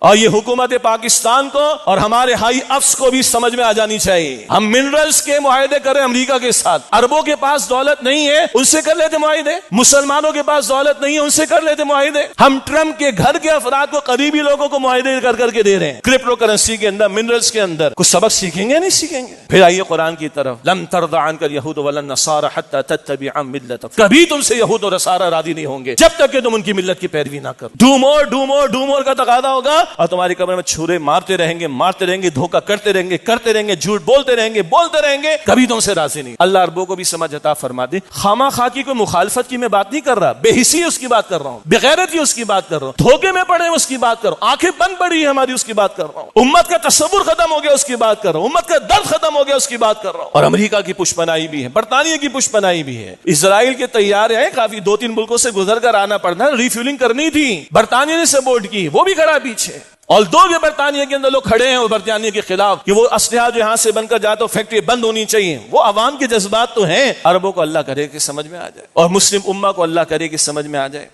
اور یہ حکومت پاکستان کو اور ہمارے ہائی افس کو بھی سمجھ میں آ جانی چاہیے. ہم منرلز کے معاہدے کریں امریکہ کے ساتھ. عربوں کے پاس دولت نہیں ہے, ان سے کر لیتے معاہدے. مسلمانوں کے پاس دولت نہیں ہے, ان سے کر لیتے معاہدے. ہم ٹرمپ کے گھر کے افراد کو, قریبی لوگوں کو معاہدے کر کے دے رہے ہیں. کرپٹو کرنسی کے اندر, منرلز کے اندر کچھ سبق سیکھیں گے نہیں سیکھیں گے؟ پھر آئیے قرآن کی طرف. لن ترضى عنك اليهود ولا النصارى حتى تتبع ملتهم. کبھی تم سے یہود اور نصارہ راضی نہیں ہوں گے جب تک کہ تم ان کی ملت کی پیروی نہ کرو. ڈو مور کا تقاضا ہوگا اور تمہاری قبر میں چھرے مارتے رہیں گے, دھوکہ کرتے رہیں گے, جھوٹ بولتے رہیں گے, کبھی تم سے راضی نہیں. اللہ عربوں کو بھی سمجھ عطا فرما دے. خامہ خواہ کی کوئی مخالفت کی میں بات نہیں کر رہا, بے حسی اس کی بات کر رہا ہوں, بغیرتی اس کی بات کر رہا ہوں, دھوکے میں پڑے اس کی بات کر رہا ہوں, آنکھیں بند پڑی ہے ہماری اس کی بات کر رہا ہوں, امت کا تصور ختم ہو گیا اس کی بات کر رہا ہوں, امت کا درد ختم ہو گیا اس کی بات کر رہا ہوں. اور امریکہ کی پشپنائی بھی ہے, برطانیہ کی پشپنائی بھی ہے. اسرائیل کے طیارے ہیں, کافی 2-3 ملکوں سے گزر کر آنا پڑتا ہے, ریفیولنگ کرنی تھی, برطانیہ نے سپورٹ کی, وہ بھی کھڑا پیچھے. اور دو کے برطانیہ کے اندر لوگ کھڑے ہیں وہ برطانیہ کے خلاف کہ وہ اسلحہ جو یہاں سے بن کر جاتا فیکٹری بند ہونی چاہیے. وہ عوام کے جذبات تو ہیں. عربوں کو اللہ کرے کہ سمجھ میں آ جائے اور مسلم امہ کو اللہ کرے کہ سمجھ میں آ جائے.